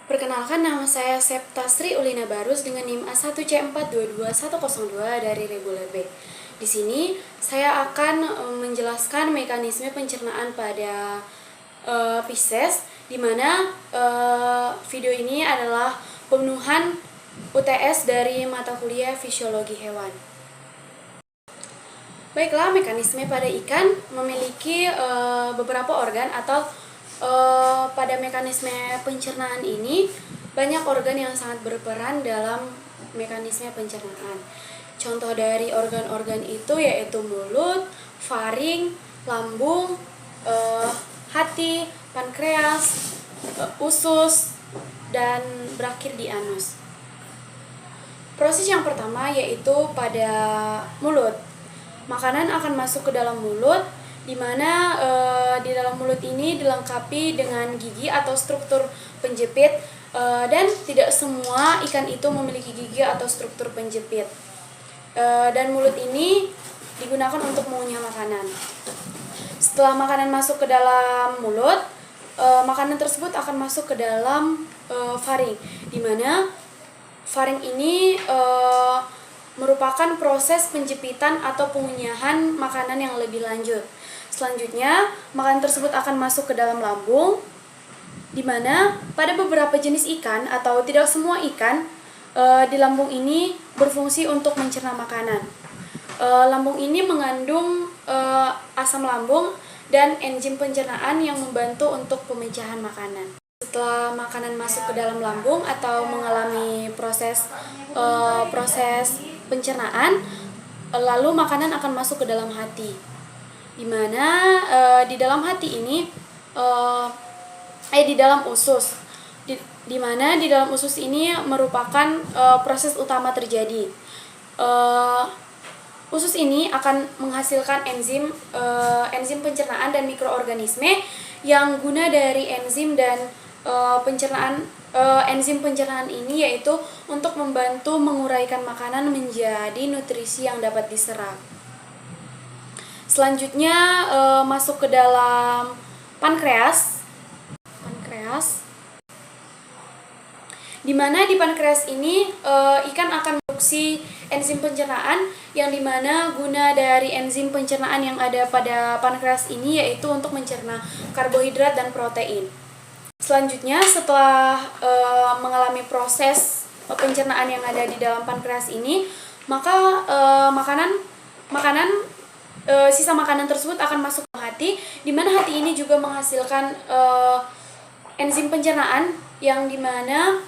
Perkenalkan, nama saya Septasri Ulina Barus dengan NIM A1C422102 dari Reguler B. Di sini saya akan menjelaskan mekanisme pencernaan pada Pisces, di mana video ini adalah pemenuhan UTS dari mata kuliah Fisiologi Hewan. Baiklah, mekanisme pada ikan memiliki beberapa organ atau pada mekanisme pencernaan ini banyak organ yang sangat berperan dalam mekanisme pencernaan. Contoh dari organ-organ itu yaitu mulut, faring, lambung, hati, pankreas, usus, dan berakhir di anus. Proses yang pertama yaitu pada mulut. Makanan akan masuk ke dalam mulut, di mana di dalam mulut ini dilengkapi dengan gigi atau struktur penjepit, dan tidak semua ikan itu memiliki gigi atau struktur penjepit. Dan mulut ini digunakan untuk mengunyah makanan. Setelah makanan masuk ke dalam mulut, makanan tersebut akan masuk ke dalam faring, di mana faring ini merupakan proses penjepitan atau pengunyahan makanan yang lebih lanjut. Selanjutnya, makanan tersebut akan masuk ke dalam lambung, di mana pada beberapa jenis ikan atau tidak semua ikan, di lambung ini berfungsi untuk mencerna makanan. Lambung ini mengandung asam lambung dan enzim pencernaan yang membantu untuk pemecahan makanan. Setelah makanan masuk ke dalam lambung atau mengalami proses pencernaan, lalu makanan akan masuk ke dalam hati, di mana di dalam hati ini di dalam usus, di mana di dalam usus ini merupakan proses utama terjadi. Usus ini akan menghasilkan enzim pencernaan dan mikroorganisme yang guna dari enzim dan enzim pencernaan ini yaitu untuk membantu menguraikan makanan menjadi nutrisi yang dapat diserap. Selanjutnya masuk ke dalam pankreas, di mana di pankreas ini ikan akan produksi enzim pencernaan, yang dimana guna dari enzim pencernaan yang ada pada pankreas ini yaitu untuk mencerna karbohidrat dan protein. Selanjutnya, setelah mengalami proses pencernaan yang ada di dalam pankreas ini, maka sisa makanan tersebut akan masuk ke hati, di mana hati ini juga menghasilkan enzim pencernaan yang dimana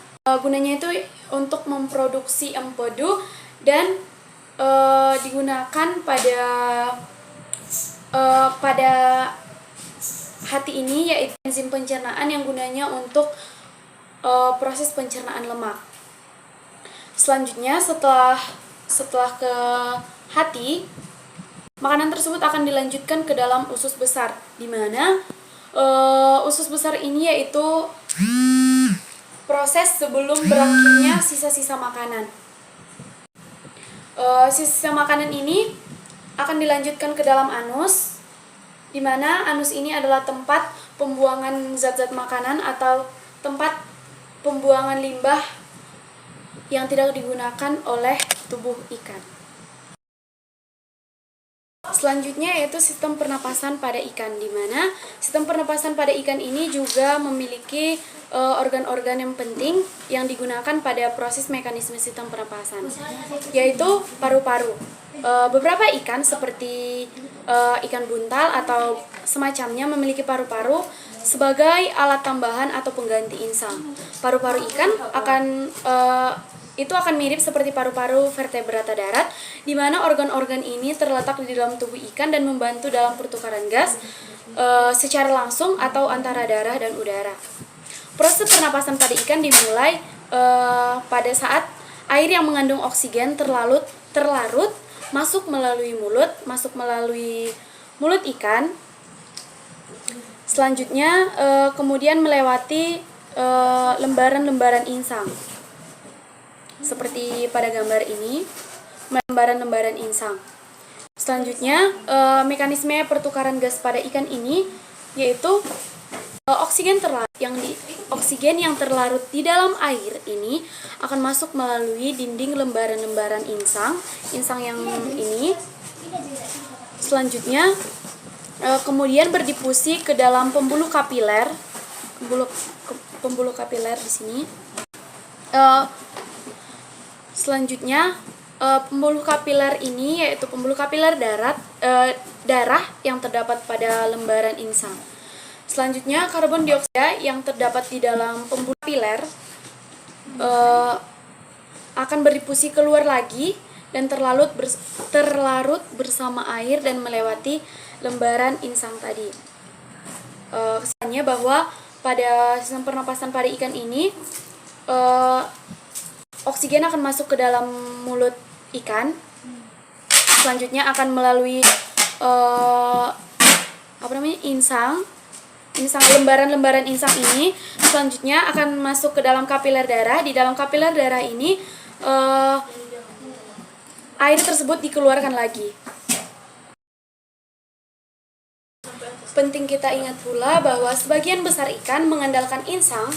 gunanya itu untuk memproduksi empedu dan digunakan pada hati ini yaitu enzim pencernaan yang gunanya untuk proses pencernaan lemak. Selanjutnya, setelah ke hati, makanan tersebut akan dilanjutkan ke dalam usus besar, di mana usus besar ini yaitu proses sebelum berakhirnya sisa-sisa makanan. Sisa makanan ini akan dilanjutkan ke dalam anus, di mana anus ini adalah tempat pembuangan zat-zat makanan atau tempat pembuangan limbah yang tidak digunakan oleh tubuh ikan. Selanjutnya yaitu sistem pernapasan pada ikan, di mana sistem pernapasan pada ikan ini juga memiliki organ-organ yang penting yang digunakan pada proses mekanisme sistem pernapasan, yaitu paru-paru. Beberapa ikan seperti ikan buntal atau semacamnya memiliki paru-paru sebagai alat tambahan atau pengganti insang. Paru-paru ikan akan mirip seperti paru-paru vertebrata darat, di mana organ-organ ini terletak di dalam tubuh ikan dan membantu dalam pertukaran gas secara langsung atau antara darah dan udara. Proses pernapasan pada ikan dimulai pada saat air yang mengandung oksigen terlarut masuk melalui mulut ikan. Selanjutnya kemudian melewati lembaran-lembaran insang. Seperti pada gambar ini, lembaran-lembaran insang. Selanjutnya, mekanisme pertukaran gas pada ikan ini yaitu oksigen terlarut oksigen yang terlarut di dalam air ini akan masuk melalui dinding lembaran-lembaran insang yang ini. Selanjutnya kemudian berdifusi ke dalam pembuluh kapiler, pembuluh kapiler di sini. Selanjutnya pembuluh kapiler ini yaitu pembuluh kapiler darah yang terdapat pada lembaran insang. Selanjutnya karbon dioksida yang terdapat di dalam pembuluh kapiler akan berdifusi keluar lagi dan terlarut bersama air dan melewati lembaran insang tadi. Kesannya bahwa pada sistem pernapasan pada ikan ini oksigen akan masuk ke dalam mulut ikan. Selanjutnya akan melalui lembaran-lembaran insang ini. Selanjutnya akan masuk ke dalam kapiler darah. Di dalam kapiler darah ini air tersebut dikeluarkan lagi. Penting kita ingat pula bahwa sebagian besar ikan mengandalkan insang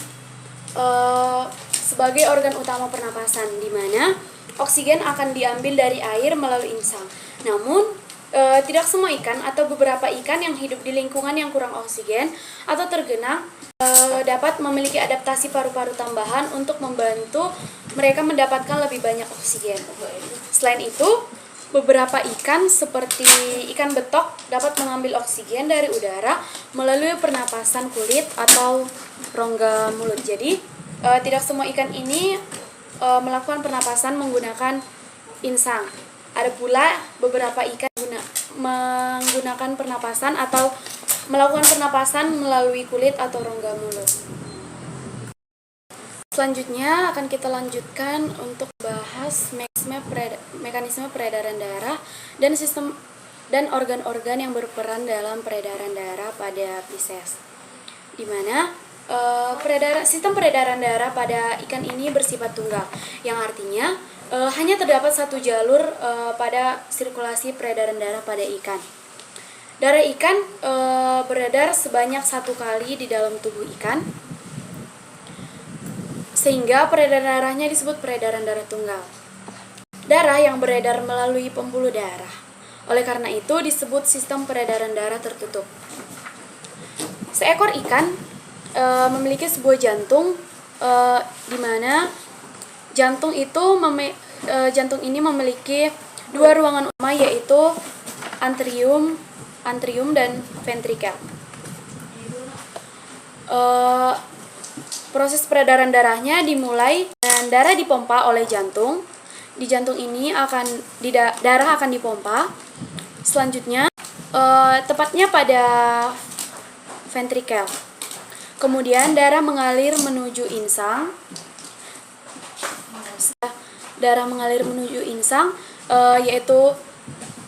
sebagai organ utama pernapasan, di mana oksigen akan diambil dari air melalui insang. Namun tidak semua ikan atau beberapa ikan yang hidup di lingkungan yang kurang oksigen atau tergenang dapat memiliki adaptasi paru-paru tambahan untuk membantu mereka mendapatkan lebih banyak oksigen. Selain itu, beberapa ikan seperti ikan betok dapat mengambil oksigen dari udara melalui pernapasan kulit atau rongga mulut. Jadi, tidak semua ikan ini melakukan pernapasan menggunakan insang. Ada pula beberapa ikan menggunakan pernapasan atau melakukan pernapasan melalui kulit atau rongga mulut. Selanjutnya akan kita lanjutkan untuk bahas mekanisme peredaran darah dan sistem dan organ-organ yang berperan dalam peredaran darah pada Pisces. Di mana sistem peredaran darah pada ikan ini bersifat tunggal, yang artinya hanya terdapat satu jalur pada sirkulasi peredaran darah pada ikan. Darah ikan beredar sebanyak 1 kali di dalam tubuh ikan, sehingga peredaran darahnya disebut peredaran darah tunggal. Darah yang beredar melalui pembuluh darah. Oleh karena itu disebut sistem peredaran darah tertutup. Seekor ikan memiliki sebuah jantung, di mana jantung ini memiliki 2 ruangan utama, yaitu antrium dan ventrikel. Proses peredaran darahnya dimulai dengan darah dipompa oleh jantung. Di jantung ini darah akan dipompa. Selanjutnya tepatnya pada ventrikel. Kemudian darah mengalir menuju insang. Darah mengalir menuju insang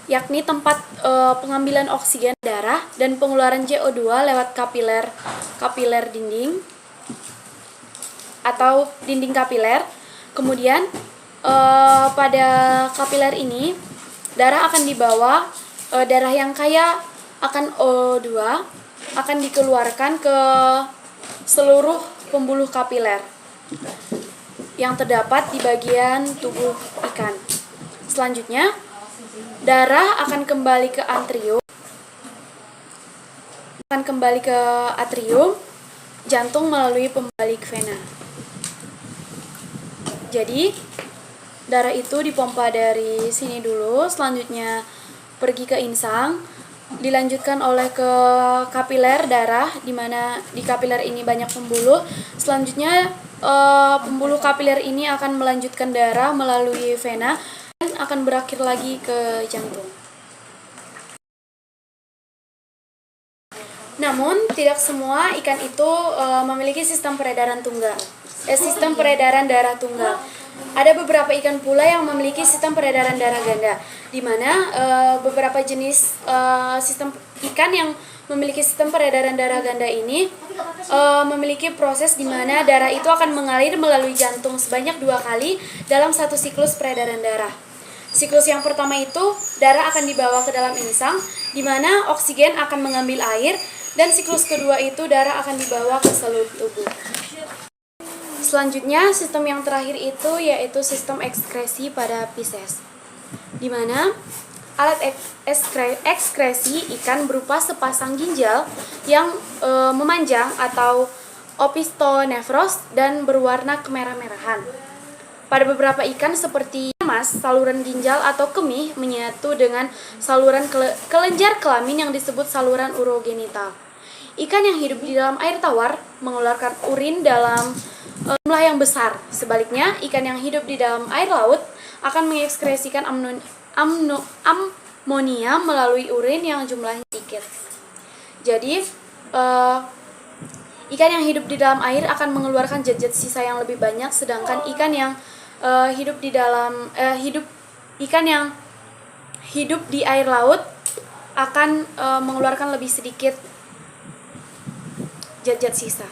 yakni tempat pengambilan oksigen darah dan pengeluaran CO2 lewat kapiler dinding atau dinding kapiler. Kemudian pada kapiler ini darah akan dibawa, darah yang kaya akan O2 akan dikeluarkan ke seluruh pembuluh kapiler yang terdapat di bagian tubuh ikan. Selanjutnya, darah akan kembali ke atrium, jantung melalui pembalik vena. Jadi, darah itu dipompa dari sini dulu, selanjutnya pergi ke insang, dilanjutkan oleh ke kapiler darah, di mana di kapiler ini banyak pembuluh. Selanjutnya pembuluh kapiler ini akan melanjutkan darah melalui vena dan akan berakhir lagi ke jantung. Namun tidak semua ikan itu memiliki sistem peredaran darah tunggal. Ada beberapa ikan pula yang memiliki sistem peredaran darah ganda, di mana beberapa jenis sistem ikan yang memiliki sistem peredaran darah ganda ini memiliki proses di mana darah itu akan mengalir melalui jantung sebanyak 2 kali dalam satu siklus peredaran darah. Siklus yang pertama itu darah akan dibawa ke dalam insang, di mana oksigen akan mengambil air, dan siklus kedua itu darah akan dibawa ke seluruh tubuh. Selanjutnya, sistem yang terakhir itu yaitu sistem ekskresi pada Pisces, di mana alat ekskresi ikan berupa sepasang ginjal yang memanjang atau opistonefros dan berwarna kemerah-merahan. Pada beberapa ikan seperti emas, saluran ginjal atau kemih menyatu dengan saluran kelenjar kelamin yang disebut saluran urogenital. Ikan yang hidup di dalam air tawar mengeluarkan urin dalam jumlah yang besar. Sebaliknya, ikan yang hidup di dalam air laut akan mengekskresikan amonia melalui urin yang jumlahnya sedikit. Jadi, ikan yang hidup di dalam air akan mengeluarkan zat-zat sisa yang lebih banyak, sedangkan ikan yang hidup di air laut akan mengeluarkan lebih sedikit zat-zat sisa.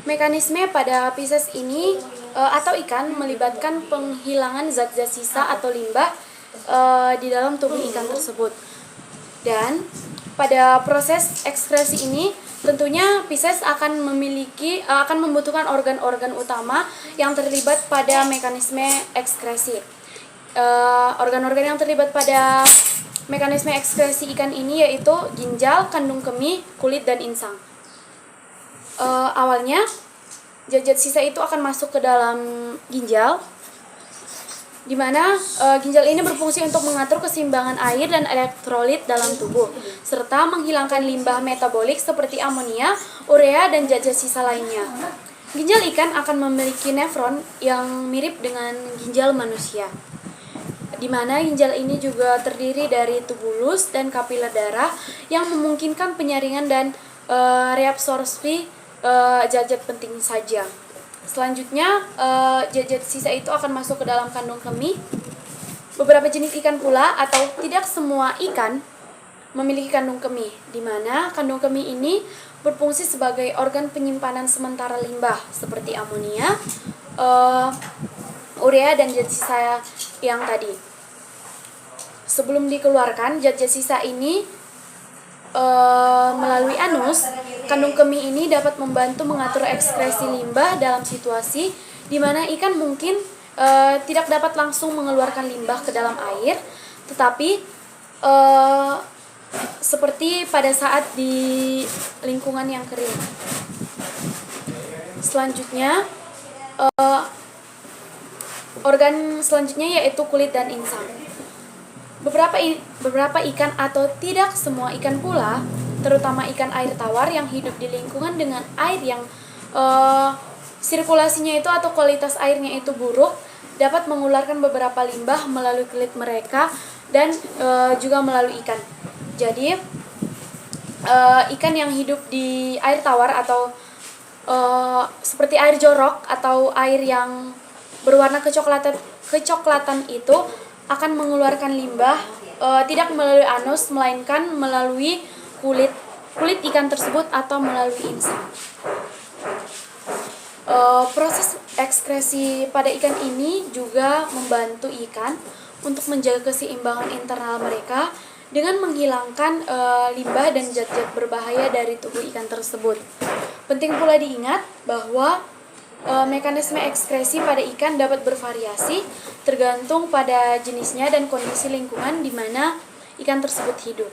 Mekanisme pada Pisces ini atau ikan melibatkan penghilangan zat-zat sisa atau limbah di dalam tubuh ikan tersebut. Dan pada proses ekskresi ini tentunya Pisces akan membutuhkan organ-organ utama yang terlibat pada mekanisme ekskresi. Organ-organ yang terlibat pada mekanisme ekskresi ikan ini yaitu ginjal, kandung kemih, kulit, dan insang. Awalnya zat-zat sisa itu akan masuk ke dalam ginjal, di mana ginjal ini berfungsi untuk mengatur keseimbangan air dan elektrolit dalam tubuh, serta menghilangkan limbah metabolik seperti amonia, urea, dan zat-zat sisa lainnya. Ginjal ikan akan memiliki nefron yang mirip dengan ginjal manusia, di mana ginjal ini juga terdiri dari tubulus dan kapiler darah yang memungkinkan penyaringan dan reabsorpsi zat-zat penting saja. Selanjutnya, zat-zat sisa itu akan masuk ke dalam kandung kemih. Beberapa jenis ikan pula atau tidak semua ikan memiliki kandung kemih, di mana kandung kemih ini berfungsi sebagai organ penyimpanan sementara limbah seperti amonia, urea, dan zat sisa yang tadi. Sebelum dikeluarkan, zat-zat sisa ini melalui anus, kandung kemih ini dapat membantu mengatur ekskresi limbah dalam situasi di mana ikan mungkin tidak dapat langsung mengeluarkan limbah ke dalam air, tetapi seperti pada saat di lingkungan yang kering. Selanjutnya, organ selanjutnya yaitu kulit dan insang. Beberapa ikan atau tidak semua ikan pula, terutama ikan air tawar yang hidup di lingkungan dengan air yang sirkulasinya itu atau kualitas airnya itu buruk, dapat mengeluarkan beberapa limbah melalui kulit mereka dan juga melalui ikan. Jadi, ikan yang hidup di air tawar atau seperti air jorok atau air yang berwarna kecoklatan itu akan mengeluarkan limbah tidak melalui anus melainkan melalui kulit ikan tersebut atau melalui insang. Proses ekskresi pada ikan ini juga membantu ikan untuk menjaga keseimbangan internal mereka dengan menghilangkan limbah dan zat-zat berbahaya dari tubuh ikan tersebut. Penting pula diingat bahwa mekanisme ekskresi pada ikan dapat bervariasi tergantung pada jenisnya dan kondisi lingkungan di mana ikan tersebut hidup.